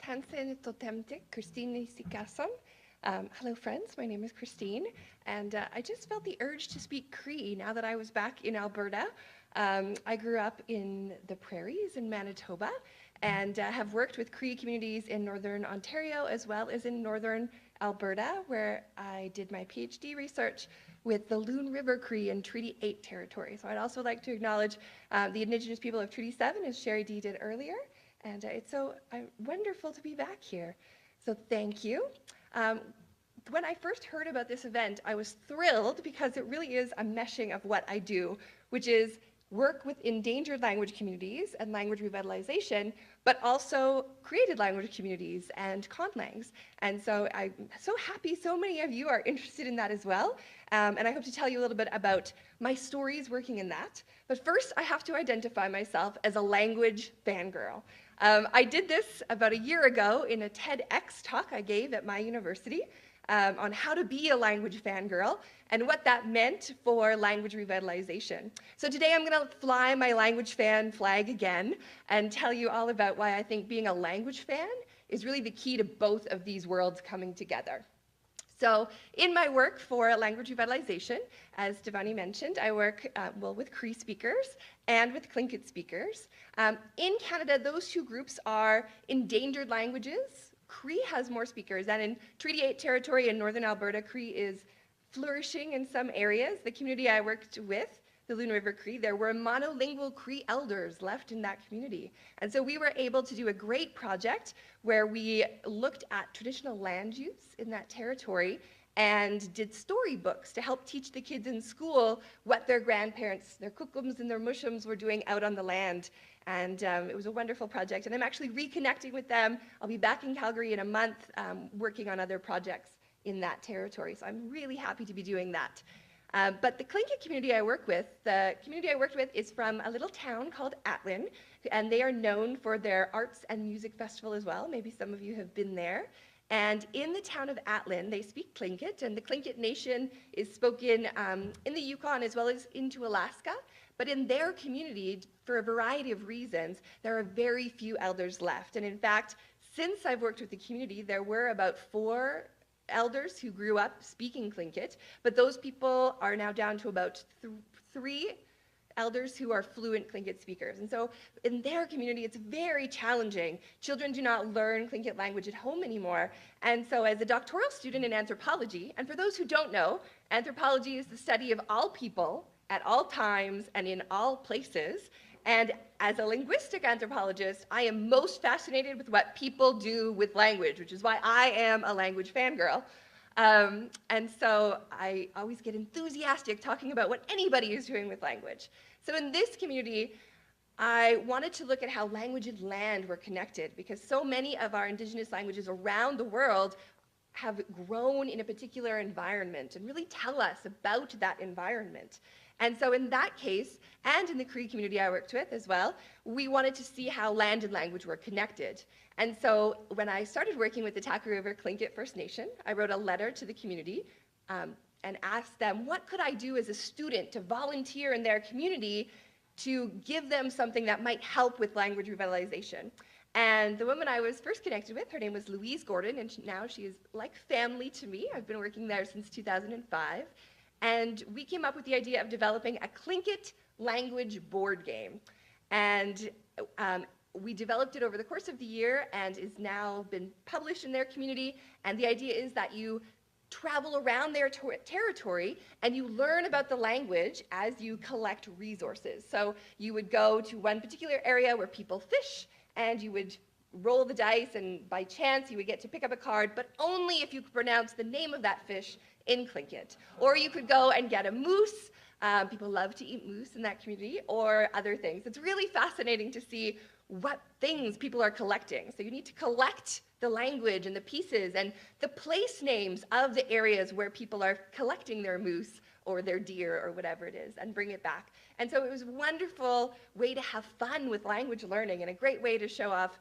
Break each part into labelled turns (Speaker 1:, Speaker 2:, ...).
Speaker 1: Hansen Totemtik, Christine Sikason. Hello, friends. My name is Christine, and I just felt the urge to speak Cree now that I was back in Alberta. I grew up in the prairies in Manitoba and have worked with Cree communities in Northern Ontario as well as in Northern Alberta, where I did my PhD research with the Loon River Cree in Treaty 8 territory. So I'd also like to acknowledge the Indigenous people of Treaty 7, as Sherry D did earlier. And it's so wonderful to be back here. So thank you. When I first heard about this event, I was thrilled because it really is a meshing of what I do, which is work with endangered language communities and language revitalization, but also created language communities and conlangs. And so I'm so happy so many of you are interested in that as well. And I hope to tell you a little bit about my stories working in that. But first, I have to identify myself as a language fangirl. I did this about a year ago in a TEDx talk I gave at my university on how to be a language fangirl and what that meant for language revitalization. So today I'm going to fly my language fan flag again and tell you all about why I think being a language fan is really the key to both of these worlds coming together. So in my work for language revitalization, as Devani mentioned, I work with Cree speakers and with Tlingit speakers. In Canada, those two groups are endangered languages. Cree has more speakers, and in Treaty 8 territory in Northern Alberta, Cree is flourishing in some areas. The community I worked with, the Loon River Cree, there were monolingual Cree elders left in that community. And so we were able to do a great project where we looked at traditional land use in that territory and did storybooks to help teach the kids in school what their grandparents, their kukums and their mushums were doing out on the land. And it was a wonderful project. And I'm actually reconnecting with them. I'll be back in Calgary in a month working on other projects in that territory. So I'm really happy to be doing that. But the Tlingit community I work with, the community I worked with is from a little town called Atlin, and they are known for their arts and music festival as well. Maybe some of you have been there. And in the town of Atlin, they speak Tlingit, and the Tlingit nation is spoken in the Yukon as well as into Alaska. But in their community, for a variety of reasons, there are very few elders left. And in fact, since I've worked with the community, there were about 4 elders who grew up speaking Tlingit, but those people are now down to about 3 elders who are fluent Tlingit speakers. And so in their community, it's very challenging. Children do not learn Tlingit language at home anymore. And so as a doctoral student in anthropology, and for those who don't know, anthropology is the study of all people at all times and in all places. And as a linguistic anthropologist, I am most fascinated with what people do with language, which is why I am a language fangirl. And so I always get enthusiastic talking about what anybody is doing with language. So in this community, I wanted to look at how language and land were connected, because so many of our indigenous languages around the world have grown in a particular environment and really tell us about that environment. And so in that case, and in the Cree community I worked with as well, we wanted to see how land and language were connected. And so when I started working with the Taku River Tlingit First Nation, I wrote a letter to the community and asked them, what could I do as a student to volunteer in their community to give them something that might help with language revitalization? And the woman I was first connected with, her name was Louise Gordon, and now she is like family to me. I've been working there since 2005. And we came up with the idea of developing a Tlingit language board game. And we developed it over the course of the year and is now been published in their community. And the idea is that you travel around their territory and you learn about the language as you collect resources. So you would go to one particular area where people fish, and you would roll the dice, and by chance you would get to pick up a card, but only if you could pronounce the name of that fish in Tlingit. Or you could go and get a moose. People love to eat moose in that community, or other things. It's really fascinating to see what things people are collecting. So you need to collect the language and the pieces and the place names of the areas where people are collecting their moose or their deer or whatever it is, and bring it back. And so it was a wonderful way to have fun with language learning and a great way to show off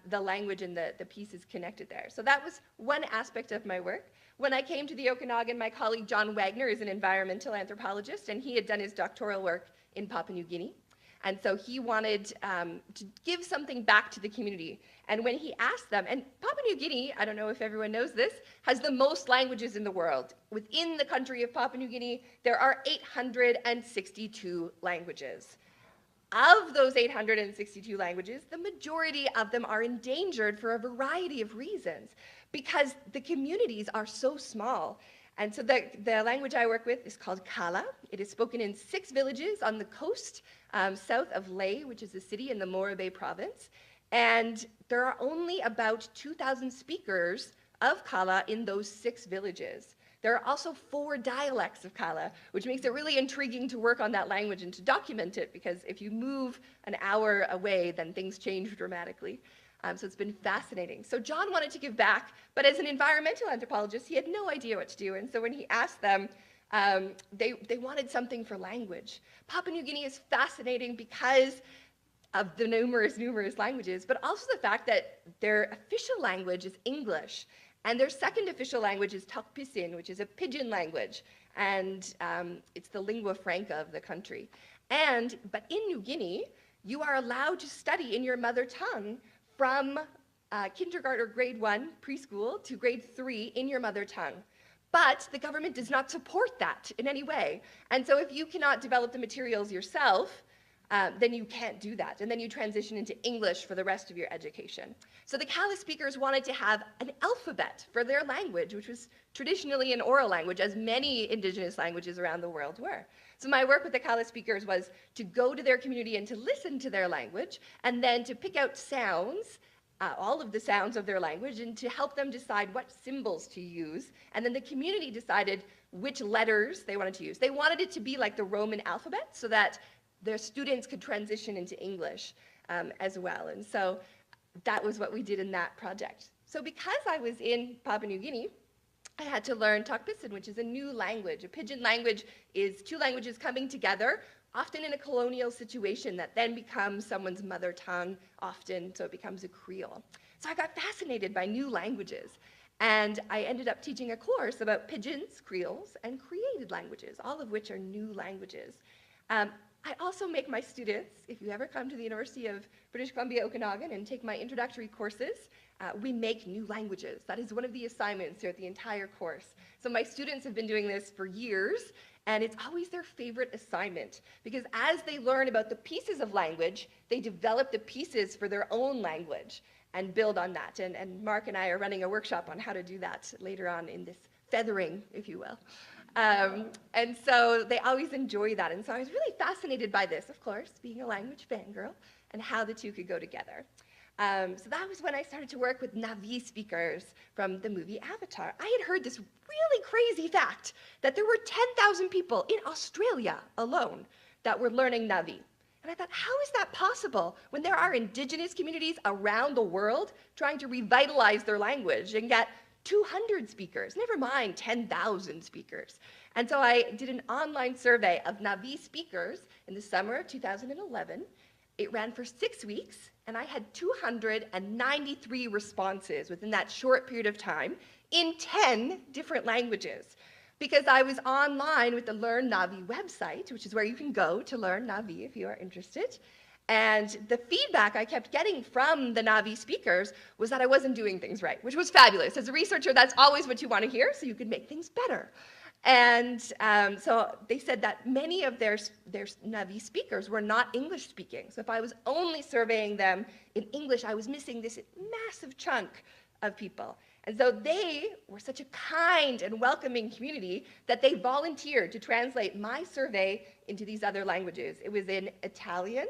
Speaker 1: the language and the pieces connected there. So that was one aspect of my work. When I came to the Okanagan, my colleague John Wagner is an environmental anthropologist, and he had done his doctoral work in Papua New Guinea. And so he wanted to give something back to the community. And when he asked them, and Papua New Guinea, I don't know if everyone knows this, has the most languages in the world. Within the country of Papua New Guinea, there are 862 languages. Of those 862 languages, the majority of them are endangered for a variety of reasons because the communities are so small. And so the language I work with is called Kala. It is spoken in 6 villages on the coast south of Leh, which is a city in the Morabay province. And there are only about 2,000 speakers of Kala in those 6 villages. There are also 4 dialects of Kala, which makes it really intriguing to work on that language and to document it, because if you move an hour away, then things change dramatically. So it's been fascinating. So John wanted to give back, but as an environmental anthropologist, he had no idea what to do. And so when he asked them, they wanted something for language. Papua New Guinea is fascinating because of the numerous languages, but also the fact that their official language is English. And their second official language is Tok-Pisin, which is a pidgin language, and it's the lingua franca of the country. But in New Guinea, you are allowed to study in your mother tongue from kindergarten or grade 1, preschool, to grade 3 in your mother tongue. But the government does not support that in any way. And so if you cannot develop the materials yourself, then you can't do that. And then you transition into English for the rest of your education. So the Kala speakers wanted to have an alphabet for their language, which was traditionally an oral language, as many indigenous languages around the world were. So my work with the Kala speakers was to go to their community and to listen to their language, and then to pick out sounds, all of the sounds of their language, and to help them decide what symbols to use. And then the community decided which letters they wanted to use. They wanted it to be like the Roman alphabet, so that their students could transition into English as well. And so that was what we did in that project. So because I was in Papua New Guinea, I had to learn Tok-Pisin, which is a new language. A pidgin language is 2 languages coming together, often in a colonial situation that then becomes someone's mother tongue, often, so it becomes a Creole. So I got fascinated by new languages. And I ended up teaching a course about pidgins, Creoles, and created languages, all of which are new languages. I also make my students, if you ever come to the University of British Columbia, Okanagan, and take my introductory courses, we make new languages. That is one of the assignments throughout the entire course. So my students have been doing this for years, and it's always their favorite assignment, because as they learn about the pieces of language, they develop the pieces for their own language and build on that. And Mark and I are running a workshop on how to do that later on in this feathering, if you will. And so they always enjoy that. And so I was really fascinated by this, of course, being a language fangirl, and how the two could go together. So that was when I started to work with Na'vi speakers from the movie Avatar. I had heard this really crazy fact that there were 10,000 people in Australia alone that were learning Na'vi. And I thought, how is that possible when there are indigenous communities around the world trying to revitalize their language and get 200 speakers, never mind 10,000 speakers. And so I did an online survey of Na'vi speakers in the summer of 2011. It ran for 6 weeks, and I had 293 responses within that short period of time in 10 different languages. Because I was online with the Learn Na'vi website, which is where you can go to learn Na'vi if you are interested. And the feedback I kept getting from the Na'vi speakers was that I wasn't doing things right, which was fabulous. As a researcher, that's always what you want to hear, so you can make things better. And so they said that many of their Na'vi speakers were not English speaking. So if I was only surveying them in English, I was missing this massive chunk of people. And so they were such a kind and welcoming community that they volunteered to translate my survey into these other languages. It was in Italian,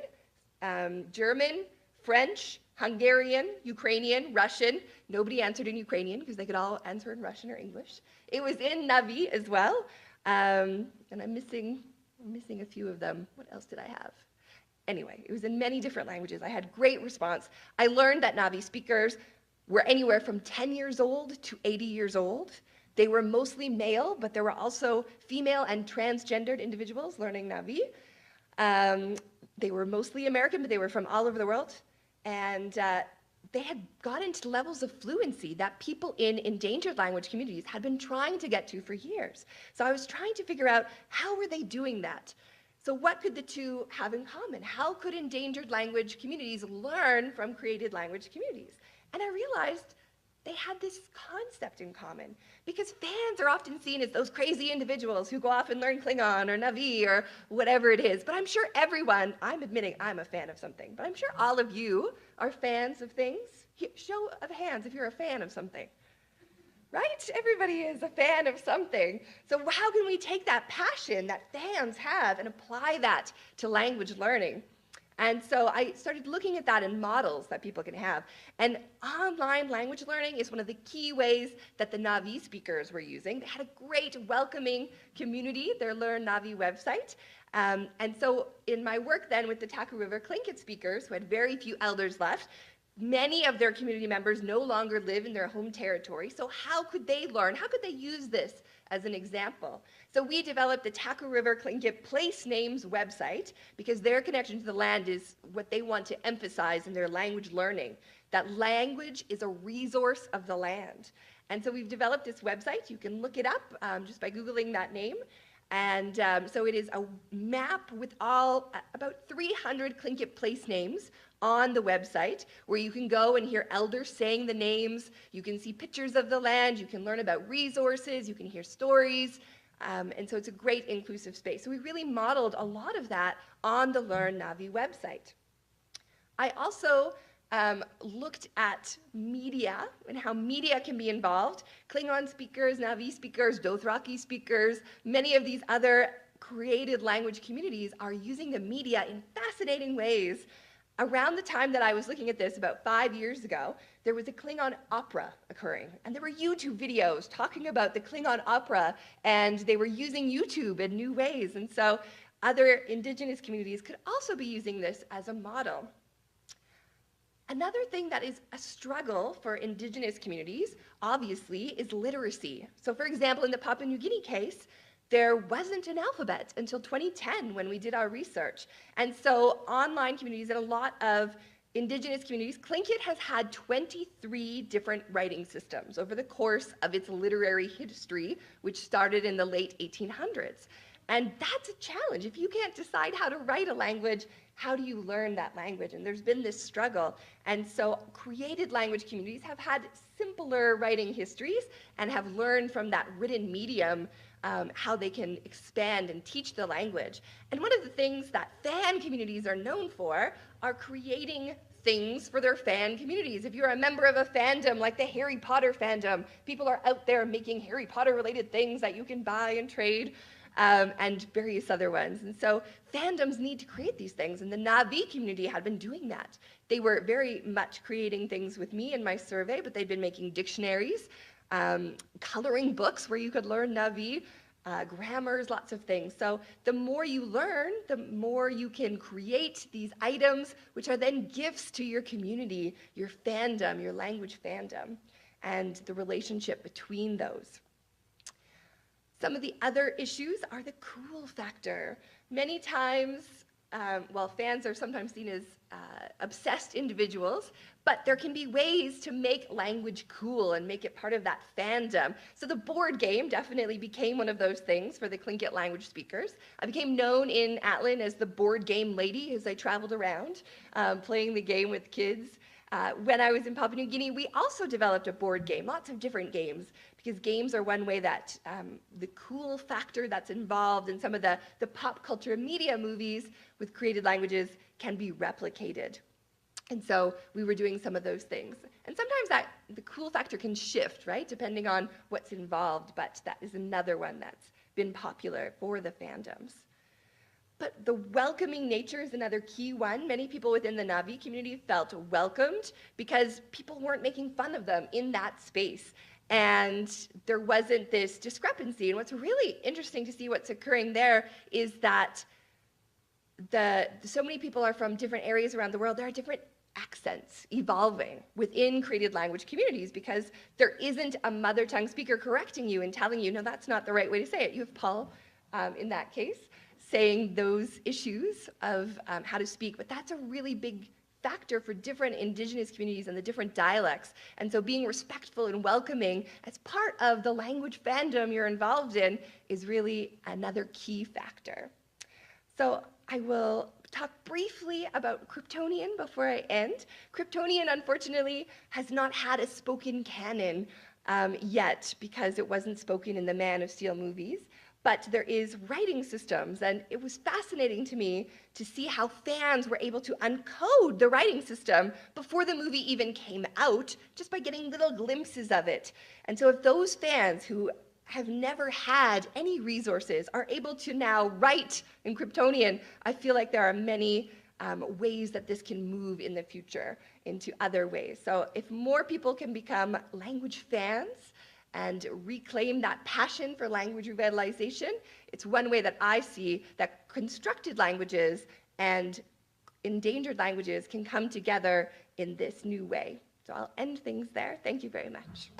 Speaker 1: German, French, Hungarian, Ukrainian, Russian. Nobody answered in Ukrainian because they could all answer in Russian or English. It was in Na'vi as well, and I'm missing a few of them. What else did I have? Anyway, it was in many different languages. I had great response. I learned that Na'vi speakers were anywhere from 10 years old to 80 years old. They were mostly male, but there were also female and transgendered individuals learning Na'vi. They were mostly American, but they were from all over the world. And they had gotten to levels of fluency that people in endangered language communities had been trying to get to for years. So I was trying to figure out, how were they doing that? So what could the two have in common? How could endangered language communities learn from created language communities? And I realized they had this concept in common, because fans are often seen as those crazy individuals who go off and learn Klingon or Na'vi or whatever it is. But I'm sure everyone, I'm admitting I'm a fan of something, but I'm sure all of you are fans of things. Show of hands if you're a fan of something. Right? Everybody is a fan of something. So how can we take that passion that fans have and apply that to language learning? And so I started looking at that in models that people can have. And online language learning is one of the key ways that the Na'vi speakers were using. They had a great welcoming community, their Learn Na'vi website. And so in my work then with the Taku River Tlingit speakers, who had very few elders left, many of their community members no longer live in their home territory. So how could they learn? How could they use this as an example? So we developed the Taku River Tlingit Place Names website, because their connection to the land is what they want to emphasize in their language learning, that language is a resource of the land. And so we've developed this website. You can look it up just by Googling that name. And so it is a map with about 300 Tlingit place names on the website, where you can go and hear elders saying the names, you can see pictures of the land, you can learn about resources, you can hear stories, and so it's a great inclusive space. So we really modeled a lot of that on the Learn Na'vi website. I also looked at media and how media can be involved. Klingon speakers, Na'vi speakers, Dothraki speakers, many of these other created language communities are using the media in fascinating ways. Around the time that I was looking at this, about 5 years ago, there was a Klingon opera occurring, and there were YouTube videos talking about the Klingon opera, and they were using YouTube in new ways, and so other indigenous communities could also be using this as a model. Another thing that is a struggle for indigenous communities, obviously, is literacy. So for example, in the Papua New Guinea case, there wasn't an alphabet until 2010 when we did our research. And so online communities and a lot of indigenous communities, Tlingit has had 23 different writing systems over the course of its literary history, which started in the late 1800s. And that's a challenge. If you can't decide how to write a language, how do you learn that language? And there's been this struggle. And so created language communities have had simpler writing histories and have learned from that written medium how they can expand and teach the language. And one of the things that fan communities are known for are creating things for their fan communities. If you're a member of a fandom like the Harry Potter fandom, people are out there making Harry Potter related things that you can buy and trade, and various other ones. And so fandoms need to create these things, and the Na'vi community had been doing that. They were very much creating things with me in my survey, but they'd been making dictionaries, coloring books where you could learn Na'vi, grammars, lots of things. So the more you learn, the more you can create these items, which are then gifts to your community, your fandom, your language fandom, and the relationship between those. Some of the other issues are the cool factor. Many times, fans are sometimes seen as obsessed individuals, but there can be ways to make language cool and make it part of that fandom. So the board game definitely became one of those things for the Tlingit language speakers. I became known in Atlin as the board game lady as I traveled around playing the game with kids. When I was in Papua New Guinea, we also developed a board game, lots of different games, because games are one way that the cool factor that's involved in some of the pop culture media movies with created languages can be replicated. And so we were doing some of those things. And sometimes the cool factor can shift, right, depending on what's involved, but that is another one that's been popular for the fandoms. But the welcoming nature is another key one. Many people within the Na'vi community felt welcomed because people weren't making fun of them in that space. And there wasn't this discrepancy. And what's really interesting to see what's occurring there is that so many people are from different areas around the world. There are different accents evolving within created language communities because there isn't a mother tongue speaker correcting you and telling you, no, that's not the right way to say it. You have Paul, in that case, saying those issues of how to speak, but that's a really big factor for different indigenous communities and the different dialects. And so being respectful and welcoming as part of the language fandom you're involved in is really another key factor. So I will talk briefly about Kryptonian before I end. Kryptonian, unfortunately, has not had a spoken canon yet because it wasn't spoken in the Man of Steel movies. But there is writing systems, and it was fascinating to me to see how fans were able to uncode the writing system before the movie even came out, just by getting little glimpses of it. And so if those fans who have never had any resources are able to now write in Kryptonian, I feel like there are many ways that this can move in the future into other ways. So if more people can become language fans and reclaim that passion for language revitalization, it's one way that I see that constructed languages and endangered languages can come together in this new way. So I'll end things there. Thank you very much.